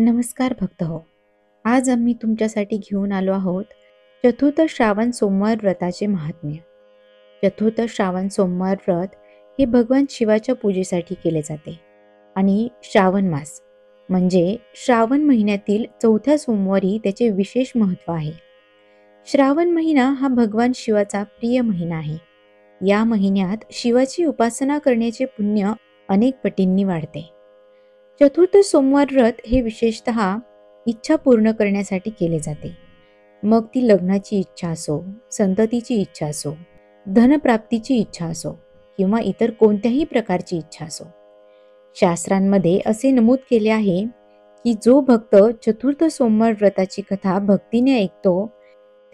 नमस्कार भक्त हो. आज आम्ही तुमच्यासाठी घेऊन आलो आहोत चतुर्थ श्रावण सोमवार व्रताचे महात्म्य. चतुर्थ श्रावण सोमवार व्रत हे भगवान शिवाच्या पूजेसाठी केले जाते आणि श्रावण मास म्हणजे श्रावण महिन्यातील चौथ्या सोमवारी त्याचे विशेष महत्त्व आहे. श्रावण महिना हा भगवान शिवाचा प्रिय महिना आहे. या महिन्यात शिवाची उपासना करण्याचे पुण्य अनेक पटींनी वाढते. चतुर्थ सोमवार व्रत हे विशेषतः इच्छा पूर्ण करण्यासाठी केले जाते. मग ती लग्नाची इच्छा असो, संततीची इच्छा असो, धनप्राप्तीची इच्छा असो किंवा इतर कोणत्याही प्रकारची इच्छा असो. शास्त्रांमध्ये असे नमूद केले आहे की जो भक्त चतुर्थ सोमवार व्रताची कथा भक्तीने ऐकतो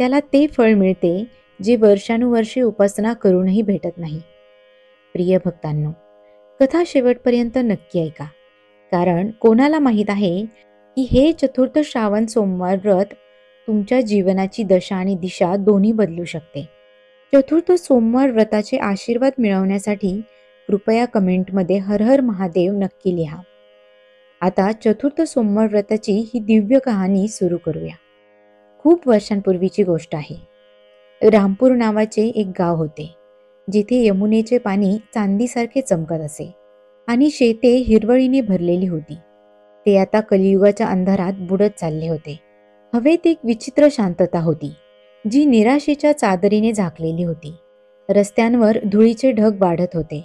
त्याला ते फळ मिळते जे वर्षानुवर्षे उपासना करूनही भेटत नाही. प्रिय भक्तांनो, कथा शेवटपर्यंत नक्की ऐका, कारण कोणाला माहीत आहे की हे चतुर्थ श्रावण सोमवार व्रत तुमच्या जीवनाची दशा आणि दिशा दोन्ही बदलू शकते. चतुर्थ सोमवार व्रताचे आशीर्वाद मिळवण्यासाठी कृपया कमेंटमध्ये हर हर महादेव नक्की लिहा. आता चतुर्थ सोमवार व्रताची ही दिव्य कहाणी सुरू करूया. खूप वर्षांपूर्वीची गोष्ट आहे. रामपूर नावाचे एक गाव होते, जिथे यमुनेचे पाणी चांदीसारखे चमकत असे आणि शेते हिरवळीने भरलेली होती. ते आता कलियुगाच्या अंधारात बुडत चालले होते. हवेत एक विचित्र शांतता होती, जी निराशेच्या चादरीने झाकलेली होती. रस्त्यांवर धुळीचे ढग वाढत होते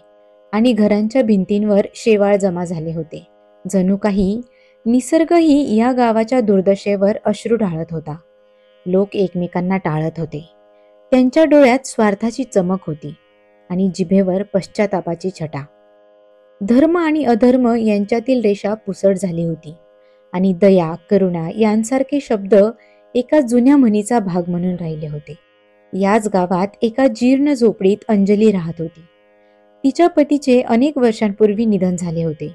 आणि घरांच्या भिंतींवर शेवाळ जमा झाले होते. जणू काही निसर्गही या गावाच्या दुर्दशेवर अश्रू ढाळत होता. लोक एकमेकांना टाळत होते. त्यांच्या डोळ्यात स्वार्थाची चमक होती आणि जिभेवर पश्चातापाची छटा. धर्म आणि अधर्म यांच्यातील रेषा पुसट झाली होती आणि दया, करुणा यांसारखे शब्द एका जुन्या म्हणीचा भाग म्हणून राहिले होते. याच गावात एका जीर्ण झोपडीत अंजली राहत होती. तिच्या पतीचे अनेक वर्षांपूर्वी निधन झाले होते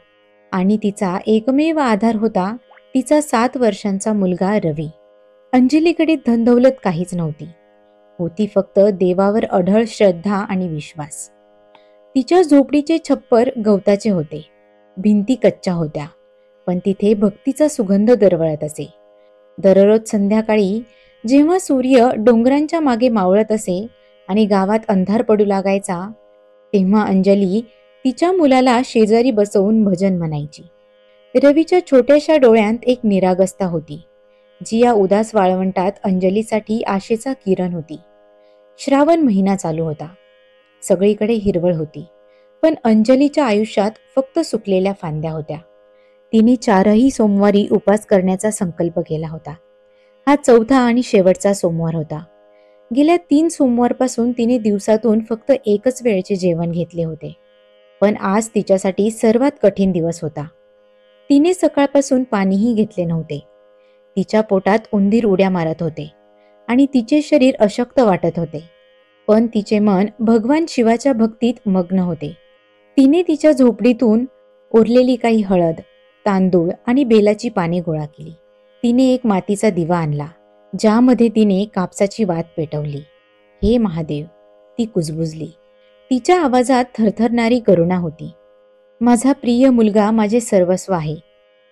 आणि तिचा एकमेव आधार होता तिचा 7 वर्षांचा मुलगा रवी. अंजलीकडे धनदौलत काहीच नव्हती. होती फक्त देवावर अढळ श्रद्धा आणि विश्वास. तिच्या झोपडीचे छप्पर गवताचे होते. भिंती कच्च्या होत्या, पण तिथे भक्तीचा सुगंध दरवळत असे. दररोज संध्याकाळी जेव्हा सूर्य डोंगरांच्या मागे मावळत असे आणि गावात अंधार पडू लागायचा, तेव्हा अंजली तिच्या मुलाला शेजारी बसवून भजन म्हणायची. रवीच्या छोट्याशा डोळ्यांत एक निरागसता होती, जी या उदास वाळवंटात अंजलीसाठी आशेचा किरण होती. श्रावण महिना चालू होता. सगळीकडे हिरवळ होती, पण अंजलीच्या आयुष्यात फक्त सुकलेल्या फांद्या होत्या. तिने 4ही सोमवारी उपास करण्याचा संकल्प केला होता. हा चौथा आणि शेवटचा सोमवार होता. गेल्या 3 सोमवारपासून तिने दिवसातून फक्त एकच वेळचे जेवण घेतले होते, पण आज तिच्यासाठी सर्वात कठीण दिवस होता. तिने सकाळपासून पाणीही घेतले नव्हते. तिच्या पोटात उंदीर उड्या मारत होते आणि तिचे शरीर अशक्त वाटत होते, पण तिचे मन भगवान शिवाच्या भक्तीत मग्न होते. तिने तिच्या झोपडीतून उरलेली काही हळद, तांदूळ आणि बेलाची पाने गोळा केली. तिने एक मातीचा दिवा आणला, ज्यामध्ये तिने कापसाची वात पेटवली. हे महादेव, ती कुजबुजली. तिच्या आवाजात थरथरणारी करुणा होती. माझा प्रिय मुलगा माझे सर्वस्व आहे.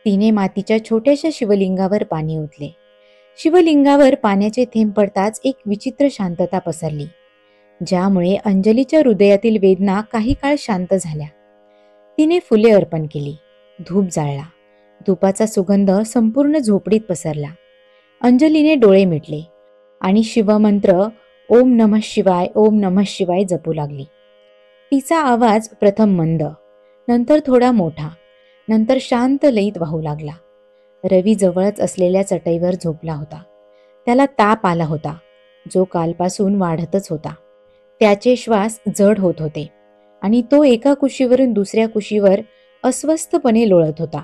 तिने मातीच्या छोट्याशा शिवलिंगावर पाणी ओतले. शिवलिंगावर पाण्याचे थेंब पडताच एक विचित्र शांतता पसरली, ज्यामुळे अंजलीच्या हृदयातील वेदना काही काळ शांत झाल्या. तिने फुले अर्पण केली, धूप जाळला. धूपाचा सुगंध संपूर्ण झोपडीत पसरला. अंजलीने डोळे मिटले आणि शिवमंत्र ओम नमः शिवाय, ओम नमः शिवाय जपू लागली. तिचा आवाज प्रथम मंद, नंतर थोडा मोठा, नंतर शांत लयीत वाहू लागला. रवी जवळच असलेल्या चटईवर झोपला होता. त्याला ताप आला होता, जो कालपासून वाढतच होता. त्याचे श्वास जड होत होते आणि तो एका कुशीवरून दुसऱ्या कुशीवर अस्वस्थपणे लोळत होता.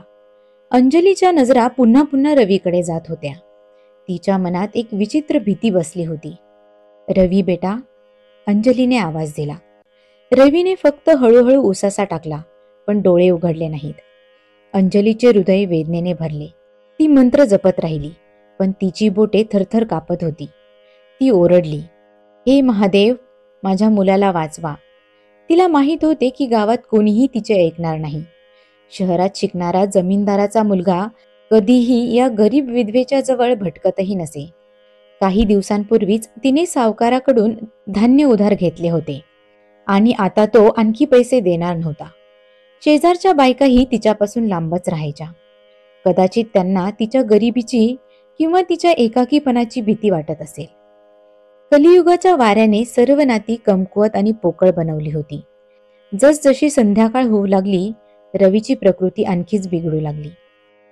अंजलीच्या नजरा पुन्हा पुन्हा रवीकडे जात होत्या. तिच्या मनात एक विचित्र भीती बसली होती. रवी बेटा, अंजलीने आवाज दिला. रवीने फक्त हळूहळू उसासा टाकला, पण डोळे उघडले नाहीत. अंजलीचे हृदय वेदनेने भरले. ती मंत्र जपत राहिली, पण तिची बोटे थरथर कापत होती. ती ओरडली, हे महादेव, माझ्या मुलाला वाचवा. तिला माहीत होते की गावात कोणीही तिचे ऐकणार नाही. शहरात शिकणारा जमीनदाराचा मुलगा कधीही या गरीब विधवेच्या जवळ भटकतही नसे. काही दिवसांपूर्वीच तिने सावकाराकडून धान्य उधार घेतले होते आणि आता तो आणखी पैसे देणार नव्हता. शेजारच्या बायकाही तिच्यापासून लांबच राहायच्या. कदाचित त्यांना तिच्या गरिबीची किंवा तिच्या एकाकीपणाची भीती वाटत असेल. कलियुगाच्या वाऱ्याने सर्व नाती कमकुवत आणि पोकळ बनवली होती. जसजशी संध्याकाळ होऊ लागली, रवीची प्रकृती आणखीच बिघडू लागली.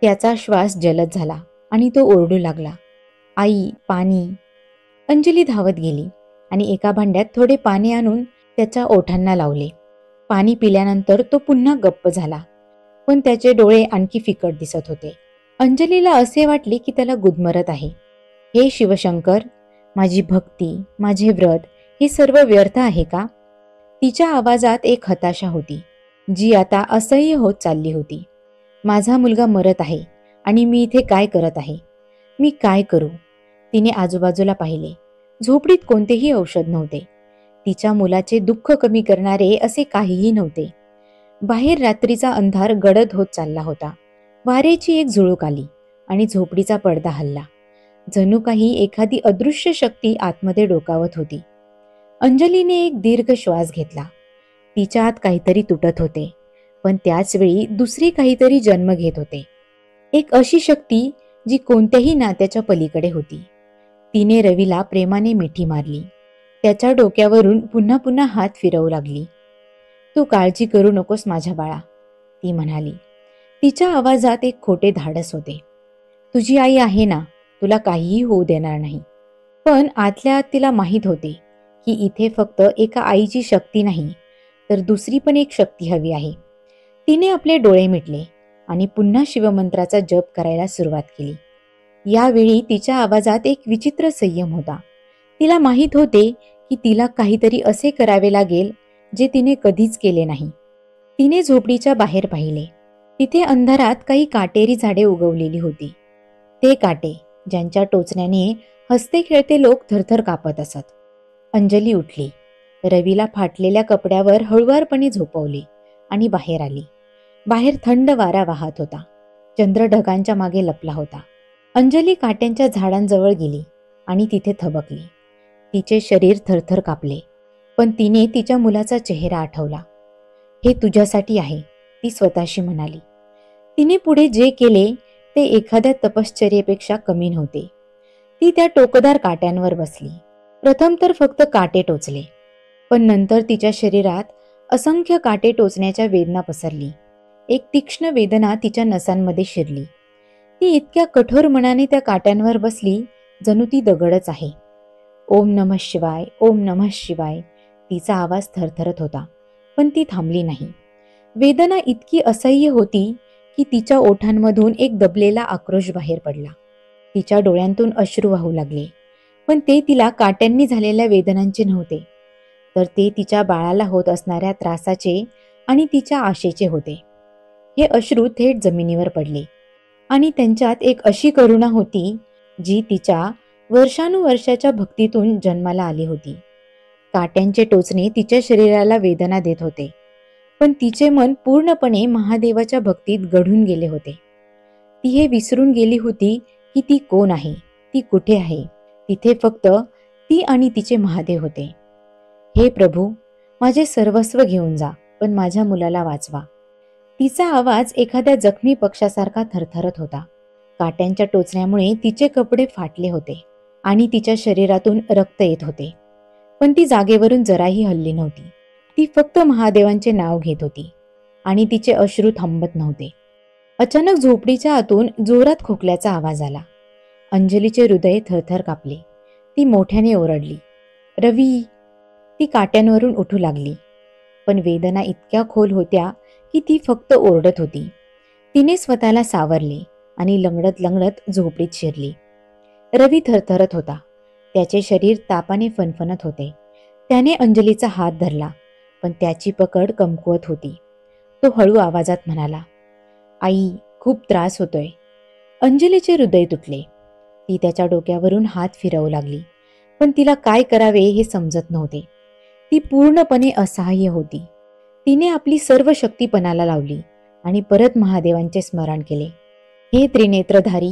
त्याचा श्वास जलद झाला आणि तो ओरडू लागला, आई, पाणी. अंजली धावत गेली आणि एका भांड्यात थोडे पाणी आणून त्याच्या ओठांना लावले. पाणी पिल्यानंतर तो पुन्हा गप्प झाला, पण त्याचे डोळे आणखी फिकट दिसत होते. अंजलीला असे वाटले की त्याला गुदमरत आहे. हे शिवशंकर, माझी भक्ती, माझे व्रत हे सर्व व्यर्थ आहे का? तिच्या आवाजात एक हताशा होती, जी आता असह्य होत चालली होती. माझा मुलगा मरत आहे आणि मी इथे काय करत आहे? मी काय करू? तिने आजूबाजूला पाहिले. झोपडीत कोणतेही औषध नव्हते. तिच्या मुलाचे दुःख कमी करणारे असे काहीही नव्हते. बाहेर रात्रीचा अंधार गडद होत चालला होता. वाऱ्याची एक झुळूक आली आणि झोपडीचा पडदा हलला. जणू काही एखादी अदृश्य शक्ती आतमध्ये डोकावत होती. अंजलीने एक दीर्घ श्वास घेतला. तिच्या आत काहीतरी तुटत होते, पण त्याच वेळी दुसरी काहीतरी जन्म घेत होते. एक अशी शक्ती जी कोणत्याही नात्याच्या पलीकडे होती. तिने रवीला प्रेमाने मिठी मारली. त्याच्या डोक्यावरून पुन्हा पुन्हा हात फिरवू लागली. तू काळजी करू नकोस माझ्या बाळा, ती म्हणाली. तिच्या आवाजात एक खोटे धाडस होते. तुझी आई आहे ना, तुला काहीही होऊ देणार नाही. पण आतल्या आत तिला माहीत होते की इथे फक्त एका आईची शक्ती नाही, तर दुसरी पण एक शक्ती हवी आहे. तिने आपले डोळे मिटले आणि पुन्हा शिवमंत्राचा जप करायला सुरुवात केली. यावेळी तिच्या आवाजात एक विचित्र संयम होता. तिला माहीत होते की तिला काहीतरी असे करावे लागेल जे तिने कधीच केले नाही. तिने झोपडीच्या बाहेर पाहिले. तिथे अंधारात काही काटेरी झाडे उगवलेली होती. ते काटे ज्यांच्या टोचण्याने हसते खेळते लोक थरथर कापत असत. अंजली उठली. रवीला फाटलेल्या कपड्यावर हळुवारपणे झोपवले आणि बाहेर आली. बाहेर थंड वारा वाहत होता. चंद्र ढगांच्या मागे लपला होता. अंजली काट्यांच्या झाडांजवळ गेली आणि तिथे थबकली. तिचे शरीर थरथर कापले, पण तिने तिच्या मुलाचा चेहरा आठवला. हे तुझ्यासाठी आहे, ती स्वतःशी म्हणाली. तिने पुढे जे केले ते एखाद्या तपश्चर्येपेक्षा कमी नव्हते. ती त्या टोकदार काट्यांवर बसली. प्रथम तर फक्त काटे टोचले, पण नंतर तिच्या शरीरात असंख्य काटे टोचण्याच्या वेदना पसरली. एक तीक्ष्ण वेदना तिच्या नसांमध्ये शिरली. ती इतक्या कठोर मनाने त्या काट्यांवर बसली जणू ती दगडच आहे. ओम नमः शिवाय, ओम नमः शिवाय. तिचा आवाज थरथरत होता, पण ती थांबली नाही. वेदना इतकी असह्य होती की तिच्या ओठांमधून एक दबलेला आक्रोश बाहेर पडला. तिच्या डोळ्यांतून अश्रू वाहू लागले, पण ते तिला काट्यांनी झालेल्या वेदनांचे नव्हते, तर ते तिच्या बाळाला होत असणाऱ्या त्रासाचे आणि तिच्या आशेचे होते. हे अश्रू थेट जमिनीवर पडले आणि त्यांच्यात एक अशी करुणा होती जी तिच्या वर्षानुवर्षाच्या भक्तीतून जन्माला आली होती. काट्यांचे टोचणे तिच्या शरीराला वेदना देत होते, पण तिचे मन पूर्णपणे महादेवाच्या भक्तीत गढून गेले होते. ती हे विसरून गेली होती की ती कोण आहे, ती कुठे आहे. तिथे फक्त ती आणि तिचे महादेव होते. हे प्रभू, माझे सर्वस्व घेऊन जा, पण माझ्या मुलाला वाचवा. तिचा आवाज एखाद्या जखमी पक्षासारखा थरथरत होता. काट्यांच्या टोचण्यामुळे तिचे कपडे फाटले होते आणि तिच्या शरीरातून रक्त येत होते, पण ती जागेवरून जराही हलली नव्हती. ती फक्त महादेवांचे नाव घेत होती आणि तिचे अश्रू थांबत नव्हते. अचानक झोपडीच्या आतून जोरात खोकल्याचा आवाज आला. अंजलीचे हृदय थरथर कापले. ती मोठ्याने ओरडली, रवी. ती काट्यांवरून उठू लागली, पण वेदना इतक्या खोल होत्या की ती फक्त ओरडत होती. तिने स्वतःला सावरले आणि लंगडत लंगडत झोपडीत शिरली. रवी थरथरत होता. त्याचे शरीर तापाने फणफणत होते. त्याने अंजलीचा हात धरला, पण त्याची पकड कमकुवत होती. तो हळू आवाजात म्हणाला, आई, खूप त्रास होतोय. अंजलीचे हृदय तुटले. ती त्याच्या डोक्यावरून हात फिरवू लागली, पण तिला काय करावे हे समजत नव्हते. ती पूर्णपणे असहाय्य होती. तिने आपली सर्व शक्ती पणाला लावली आणि परत महादेवांचे स्मरण केले. हे त्रिनेत्रधारी,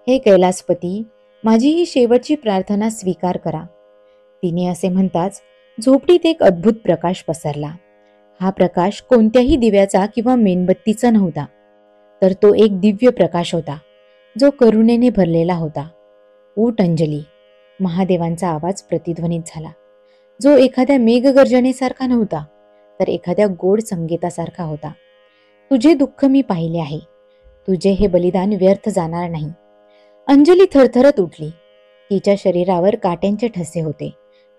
हे कैलासपती, माझी ही शेवटची प्रार्थना स्वीकार करा. तिने असे म्हणताच झोपडीत एक अद्भुत प्रकाश पसरला. हा प्रकाश कोणत्याही दिव्याचा किंवा मेणबत्तीचा नव्हता, तर तो एक दिव्य प्रकाश होता, जो करुणेने भरलेला होता. उठ अंजली, महादेवांचा आवाज प्रतिध्वनित झाला, जो एखाद्या मेघगर्जनेसारखा नव्हता, तर एखाद्या गोड संगीतासारखा होता. तुझे दुःख मी पाहिले आहे. तुझे हे बलिदान व्यर्थ जाणार नाही. अंजली थरथरत उठली. तिच्या शरीरावर काट्यांचे ठसे होते,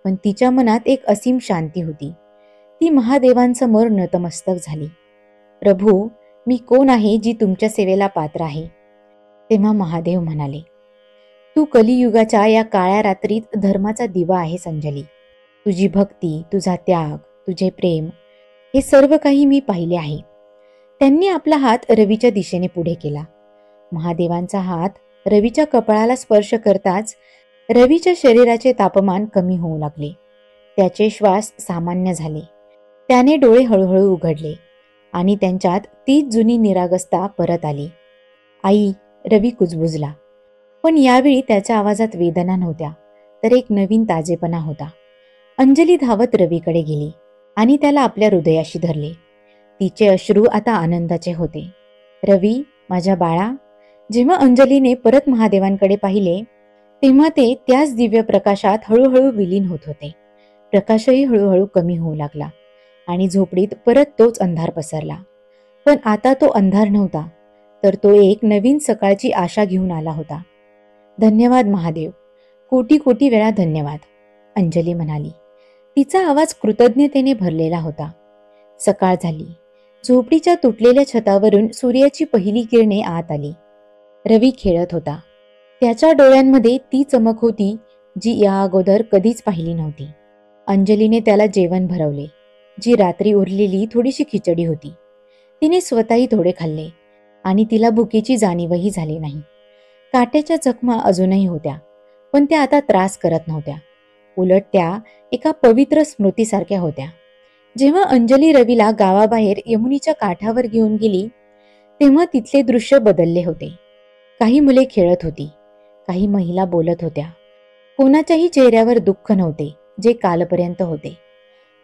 पण तिच्या मनात एक असीम शांती होती. ती महादेवांसमोर नतमस्तक झाली. प्रभू, मी कोण आहे जी तुमच्या सेवेला पात्र आहे? तेव्हा महादेव म्हणाले, तू कलियुगाच्या या काळ्या रात्रीत धर्माचा दिवा आहेस अंजली. तुझी भक्ती, तुझा त्याग, तुझे प्रेम, हे सर्व काही मी पाहिले आहे. त्यांनी आपला हात रवीच्या दिशेने पुढे केला. महादेवांचा हात रवीच्या कपाळाला स्पर्श करताच रवीच्या शरीराचे तापमान कमी होऊ लागले. त्याचे श्वास सामान्य झाले. त्याने डोळे हळूहळू उघडले आणि त्यांच्यात तीच जुनी निरागसता परत आली. आई, रवी कुजबुजला. पण यावेळी त्याच्या आवाजात वेदना नव्हत्या, तर एक नवीन ताजेपणा होता. अंजली धावत रवीकडे गेली आणि त्याला आपल्या हृदयाशी धरले. तिचे अश्रू आता आनंदाचे होते. रवी, माझ्या बाळा. जेव्हा अंजलीने परत महादेवांकडे पाहिले, तेव्हा ते त्याच दिव्य प्रकाशात हळूहळू विलीन होत होते. प्रकाशही हळूहळू कमी होऊ लागला आणि झोपडीत परत तोच अंधार पसरला. पण आता तो अंधार नव्हता, तर तो एक नवीन सकाळची आशा घेऊन आला होता. धन्यवाद महादेव, कोटी कोटी वेळा धन्यवाद, अंजली म्हणाली. तिचा आवाज कृतज्ञतेने भरलेला होता. सकाळ झाली. झोपडीच्या तुटलेल्या छतावरून सूर्याची पहिली किरणे आत आली. रवी खेळत होता. त्याच्या डोळ्यांमध्ये ती चमक होती जी या अगोदर कधीच पाहिली नव्हती. अंजलीने त्याला जेवण भरवले, जी रात्री उरलेली थोडीशी खिचडी होती. तिने स्वतःही थोडे खाल्ले आणि तिला भुकेची जाणीवही झाली नाही. काट्याच्या जखमा अजूनही होत्या, पण त्या आता त्रास करत नव्हत्या. उलट त्या एका पवित्र स्मृतीसारख्या होत्या. जेव्हा अंजली रवीला गावाबाहेर यमुनीच्या काठावर घेऊन गेली, तेव्हा तिथले दृश्य बदलले होते. काही मुले खेळत होती, काही महिला बोलत होत्या. कोणाच्याही चेहऱ्यावर दुःख नव्हते, जे कालपर्यंत होते.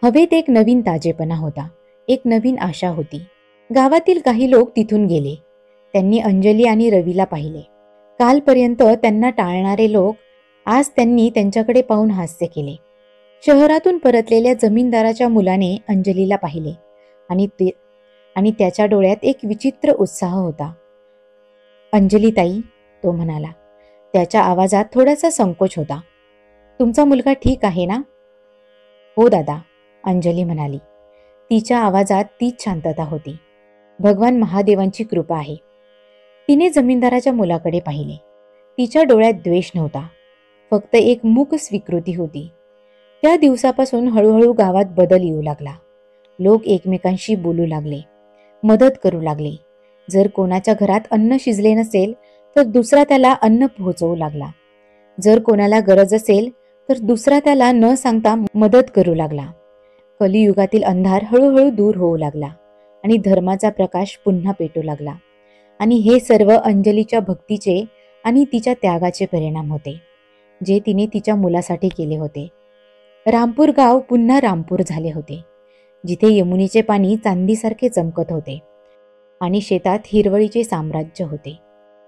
हवेत एक नवीन ताजेपणा होता, एक नवीन आशा होती. गावातील काही लोक तिथून गेले. त्यांनी अंजली आणि रवीला पाहिले. कालपर्यंत त्यांना टाळणारे लोक आज त्यांनी त्यांच्याकडे पाहून हास्य केले. शहरातून परतलेल्या जमीनदाराच्या मुलाने अंजलीला पाहिले आणि त्याच्या डोळ्यात एक विचित्र उत्साह होता. अंजली ताई, तो म्हणाला. त्याच्या आवाजात थोडासा संकोच होता. तुमचा मुलगा ठीक आहे ना? हो दादा, अंजली म्हणाली. तिच्या आवाजात तीच शांतता होती. भगवान महादेवांची कृपा आहे. तिने जमीनदाराच्या मुलाकडे पाहिले. तिच्या डोळ्यात द्वेष नव्हता, फक्त एक मूक स्वीकृती होती. त्या दिवसापासून हळूहळू गावात बदल येऊ लागला. लोक एकमेकांशी बोलू लागले, मदत करू लागले. जर कोणाच्या घरात अन्न शिजले नसेल तर दुसरा त्याला अन्न पोहोचवू लागला. जर कोणाला गरज असेल तर दुसरा त्याला न सांगता मदत करू लागला. कलियुगातील अंधार हळूहळू दूर होऊ लागला आणि धर्माचा प्रकाश पुन्हा पेटू लागला. आणि हे सर्व अंजलीच्या भक्तीचे आणि तिच्या त्यागाचे परिणाम होते, जे तिने तिच्या मुलासाठी केले होते. रामपूर गाव पुन्हा रामपूर झाले होते, जिथे यमुनेचे पाणी चांदीसारखे चमकत होते आणि शेतात हिरवळीचे साम्राज्य होते.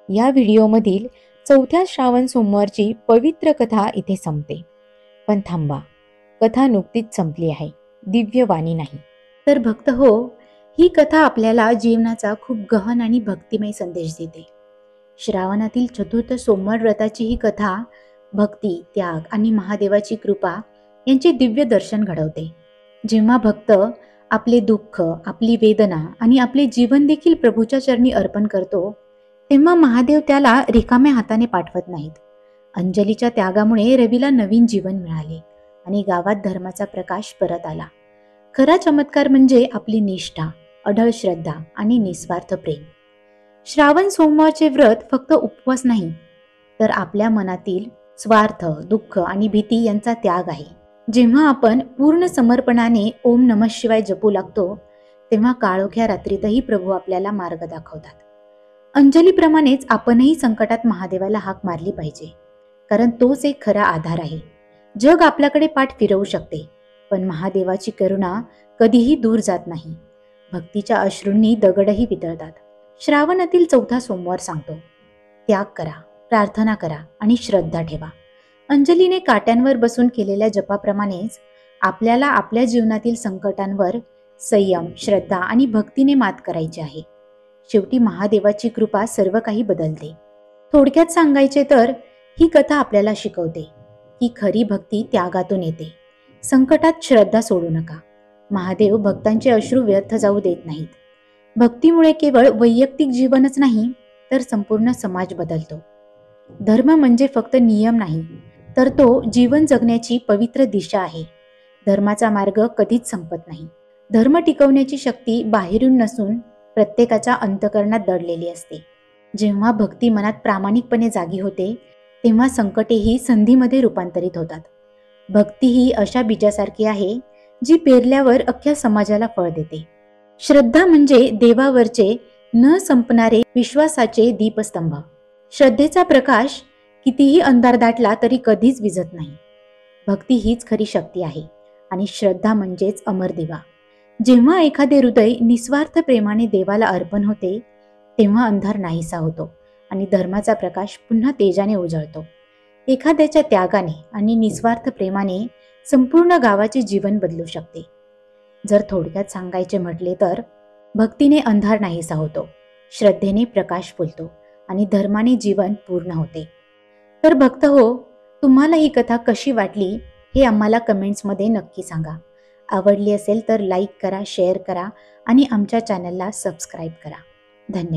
या व्हिडिओमधील 4थ्या श्रावण सोमवारची पवित्र कथा इथे संपते. पण थांबा, कथा नुकतीच संपली आहे, दिव्य वाणी नाही. तर भक्त हो, ही कथा आपल्याला जीवनाचा खूप गहन आणि भक्तिमय संदेश देते. श्रावणातील चतुर्थ सोमवार व्रताची ही कथा भक्ती, त्याग आणि महादेवाची कृपा यांचे दिव्य दर्शन घडवते. जेव्हा भक्त आपले दुःख, आपली वेदना आणि आपले जीवन देखील प्रभूच्या चरणी अर्पण करतो, तेव्हा महादेव त्याला रिकाम्या हाताने पाठवत नाहीत. अंजलीच्या त्यागामुळे रवीला नवीन जीवन मिळाले आणि गावात धर्माचा प्रकाश परत आला. खरा चमत्कार म्हणजे आपली निष्ठा, अढळ श्रद्धा आणि निस्वार्थ प्रेम. श्रावण सोमवारचे व्रत फक्त उपवास नाही, तर आपल्या मनातील स्वार्थ, दुःख आणि भीती यांचा त्याग आहे. जेव्हा आपण पूर्ण समर्पणाने ओम नमः शिवाय जपू लागतो, तेव्हा काळोख्या रात्रीतही प्रभू आपल्याला मार्ग दाखवतात. अंजलीप्रमाणेच आपणही संकटात महादेवाला हाक मारली पाहिजे, कारण तोच एक खरा आधार आहे. जग आपल्याकडे पाठ फिरवू शकते, पण महादेवाची करुणा कधीही दूर जात नाही. भक्तीच्या अश्रूंनी दगडही पितळतात. श्रावणातील 4था सोमवार सांगतो, त्याग करा, प्रार्थना करा आणि श्रद्धा ठेवा. अंजलीने काट्यांवर बसून केलेल्या जपाप्रमाणेच आपल्याला आपल्या जीवनातील संकटांवर संयम, श्रद्धा आणि भक्तीने मात करायची आहे. शेवटी महादेवाची कृपा सर्व काही बदलते. थोडक्यात सांगायचे तर ही कथा आपल्याला शिकवते की खरी भक्ती त्यागातून येते. संकटात श्रद्धा सोडू नका. महादेव भक्तांचे अश्रू व्यर्थ जाऊ देत नाहीत. भक्तीमुळे केवळ वैयक्तिक जीवनच नाही, तर संपूर्ण समाज बदलतो. धर्म म्हणजे फक्त नियम नाही, तर तो जीवन जगण्याची पवित्र दिशा आहे. धर्माचा मार्ग कधीच संपत नाही. धर्म टिकवण्याची शक्ती बाहेरून नसून प्रत्येकाच्या अंतःकरणात दडलेली असते. जेव्हा भक्ती मनात प्रामाणिकपणे जागी होते, तेव्हा संकटेही संधीमध्ये रूपांतरित होतात. भक्ती ही अशा बीजासारखी आहे जी पेरल्यावर अख्ख्या समाजाला फळ देते. श्रद्धा म्हणजे देवावरचे न संपणारे विश्वासाचे दीपस्तंभ. श्रद्धेचा प्रकाश कितीही अंधार दाटला तरी कधीच विझत नाही. भक्ती हीच खरी शक्ती आहे आणि श्रद्धा म्हणजेच अमर दिवा. जेव्हा एखादे हृदय निस्वार्थ प्रेमाने देवाला अर्पण होते, तेव्हा अंधार नाहीसा होतो आणि धर्माचा प्रकाश पुन्हा तेजाने उजळतो. एखाद्याच्या त्यागाने आणि निस्वार्थ प्रेमाने संपूर्ण गावाचे जीवन बदलू शकते. जर थोडक्यात सांगायचे म्हटले तर भक्तीने अंधार नाहीसा होतो, श्रद्धेने प्रकाश फुलतो आणि धर्माने जीवन पूर्ण होते. तर भक्त हो, तुम्हाला ही कथा कशी वाटली हे आम्हाला कमेंट्समध्ये नक्की सांगा. आवडली असेल तर लाईक करा, शेअर करा आणि आमच्या चॅनलला सबस्क्राईब करा. धन्यवाद.